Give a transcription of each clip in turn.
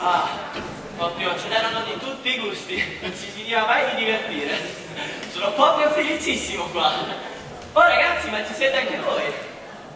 Ah, proprio ce n'erano di tutti i gusti, non si finiva mai di divertire. Sono proprio felicissimo qua. Oh ragazzi, ma ci siete anche voi?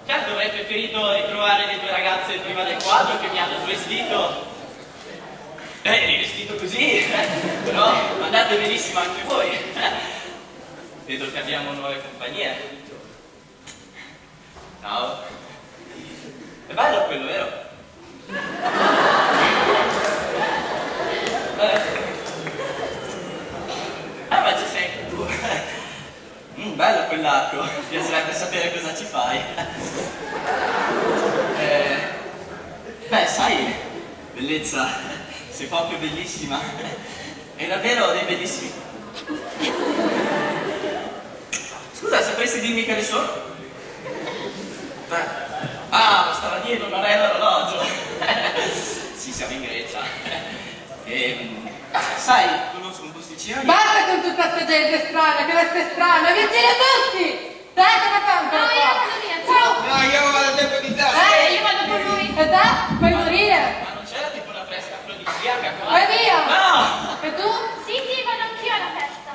Certo, avrei preferito ritrovare le due ragazze prima del quadro che mi hanno svestito. Rivestito così, però andate benissimo anche voi. Vedo che abbiamo nuove compagnie. Ciao. È bello quello, vero? Ma ci sei anche tu. Bello quell'arco, mi piacerebbe sapere cosa ci fai. Beh, sai, bellezza, sei proprio bellissima. È davvero dei bellissimi. Scusa, sapresti dirmi che ne sono? Ah, stava dietro, non è l'orologio. Sì, siamo in Grecia. Sai, conosco un posticino. Basta con tutta questa gente strana, che veste strana, vi giro tutti! Dai, come tanto? No, io vado via, ciao! No, io vado a tempo di tasto. Io vado con lui! E dai, puoi morire! Ma non c'era tipo una fresca afrodisiaca qua? Vai via! No! E tu? Sì, vado anch'io alla festa!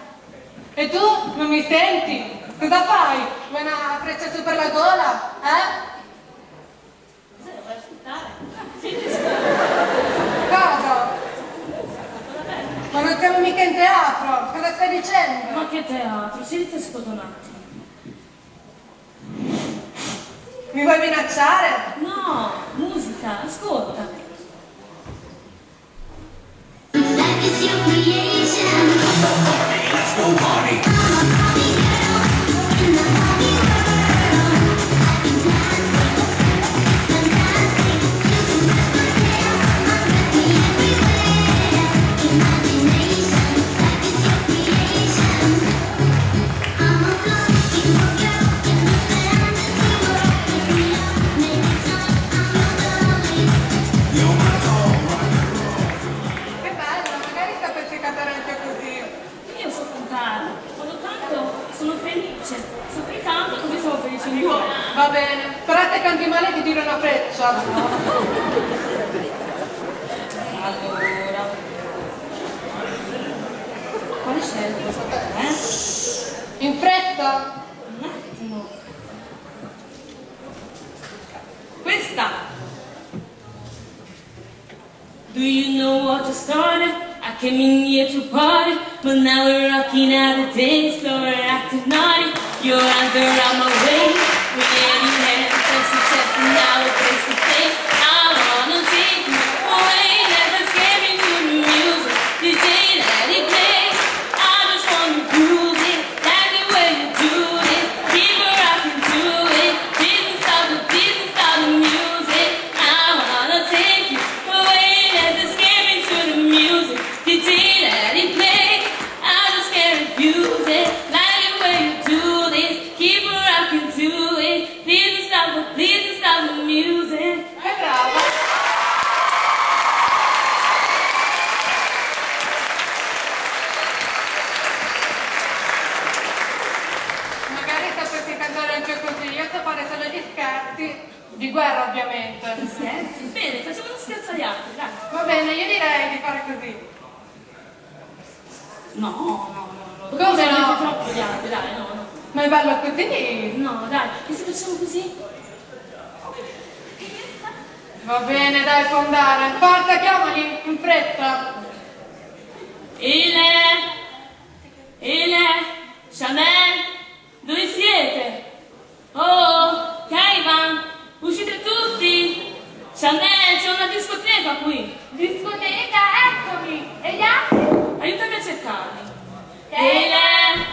E tu? Non mi senti? Cosa fai? Vuoi una freccia su per la gola? Cosa devo aspettare? Cosa? Ma non siamo mica in teatro, cosa stai dicendo? Ma che teatro, siete scotonati. Mi vuoi minacciare? No, musica, ascolta. Life is your creation. Let's go party. I'm a Barbie girl in the Barbie world. Having plans, fantastic. You can touch my hair, undress me everywhere. Imagination, life is your creation. I'm a Barbie girl in the fantasy world. If you love me, I'm your darling. You're my doll, rock and roll. Che bello, magari sapessi cantare anche così. Io so cantare, quando canto sono felice. Se qui canto così sono felice in cuore. Va bene, però se canti male ti tiro una freccia. Allora. Quale scelgo? In fretta? Un attimo. Questa. Do you know what just started? I came in here to party, but now we're rocking out the dance floor, acting naughty. Your arms around my waist, we had you hands, sexy chest, and now we're face to face. I wanna take you away, let us get into the music. DJ, let it play. I just wanna prove it, like the way you do it. Keep it rocking to it. Didn't stop the music. I wanna take you away, let us get into the music. DJ, let it play. I just can't refuse it, like the way you do this. Keep it rocking to it. Please don't stop the music. Che brava! Magari sapessi cantare anche così, io so fare solo gli scherzi, di guerra ovviamente. Scherzi? Bene, facciamo uno scherzo agli altri, dai. Va bene, io direi di fare così. No. Come no? Troppo gli altri, dai, no. Ma è bello così? No, dai, e se facciamo così? Va bene, dai, può andare. Forza, chiamali, in fretta. Ele, Chanel, dove siete? Oh, Caivan, uscite tutti? Chanel, c'è una discoteca qui. Discoteca, eccomi! E gli altri? Aiutami a cercarli. Ele,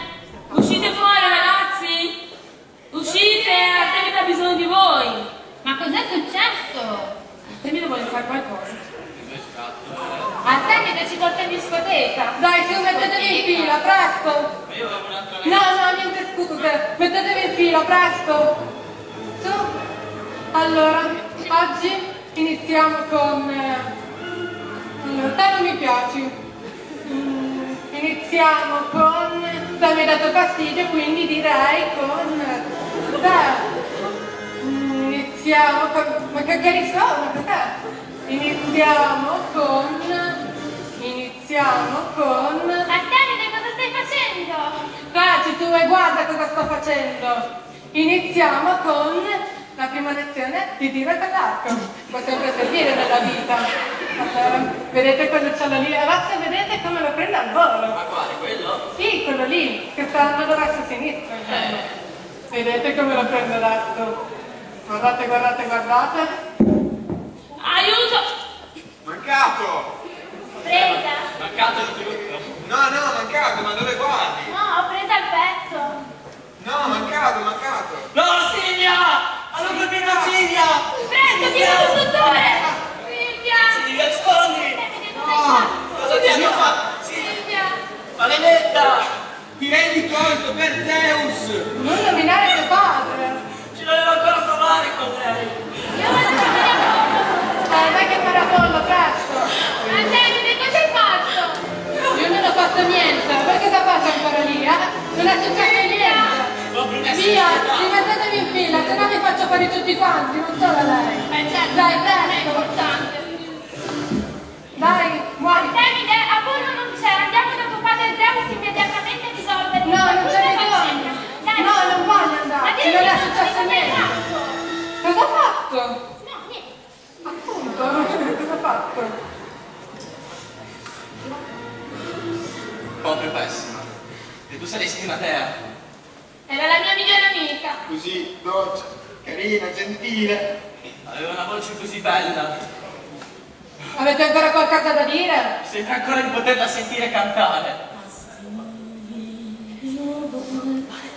uscite fuori ragazzi. Uscite, Artemide ha bisogno di voi. Ma cos'è successo? Artemide vuole fare qualcosa. Artemide ci porta in discoteca! Dai, su, mettetevi in fila, presto. Ma io avevo un'altra No, niente scuse, mettetevi in fila, presto. Su. Allora, oggi iniziamo con... Allora, te non mi piaci. Iniziamo con... Te mi hai dato fastidio, quindi direi con... Te. Iniziamo con... Ma che sono? Cos'è? Iniziamo con... Artemide, cosa stai facendo? Taci tu e guarda cosa sto facendo. Iniziamo con la prima lezione di tiro all'arco. Può sempre servire nella vita. Allora, vedete quello c'è lì? Ragazzi, vedete come lo prende al volo? Ma quale, quello? Sì, quello lì, che sta andando verso sinistra. Vedete come lo prende l'asso? Guardate, guardate, guardate. Aiuto! Mancato! Presa? Mancato di tutto. No, mancato, ma dove guardi? No, ho presa il petto. No, mancato! No, Silvia! Hanno colpito Silvia! Presto, chiama il dottore! Silvia! Silvia, rispondi! Artemide, cosa hai fatto? Cosa ti hanno fatto? Silvia! Maledetta! Ti rendi conto, per Zeus! Non nominare tuo padre. Ci dovevo ancora provare con lei! Io vado a fare a pollo! Dai che parapollo, presto. Artemide, cosa hai fatto? Io non ho fatto niente. Voi cosa fate ancora lì, eh? Non è successo niente. Via, rimettetevi in fila, se no vi faccio fare tutti quanti, non solo lei. Certo, Dai, non è presto. importante. Dai, muovi. Artemide, Apollo non c'è, andiamo da tuo padre Zeus immediatamente a risolvere. No, non c'è bisogno. No, non voglio andarci, non è successo niente. Cosa ha fatto? No, niente. Appunto, cosa ha fatto? Proprio pessima. E tu saresti Matea. Era la mia migliore amica. Così, dolce, carina, gentile. Aveva una voce così bella. Avete ancora qualcosa da dire? Sembra ancora di poterla sentire cantare.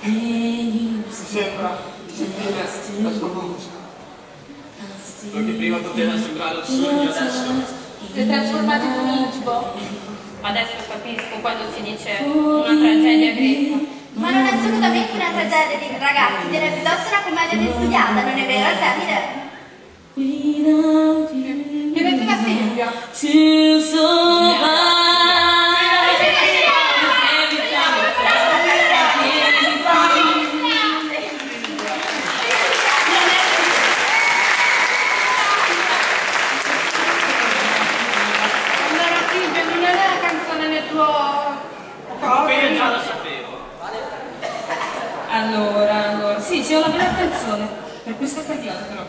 Mi sembra sentire la sua voce. Quello che prima poteva sembrare un sogno, adesso... Si è trasformato in un incubo. Adesso capisco quando si dice una tragedia greca. Ma non è assolutamente una tragedia di ragazzi, direi piuttosto una commedia ben studiata, non è vero, Artemide? Chiedete a Silvia. To survive. Allora Silvia, non è la canzone nel tuo... Comunque io già lo sapevo. Allora, sì, c'è una bella canzone per questa occasione però.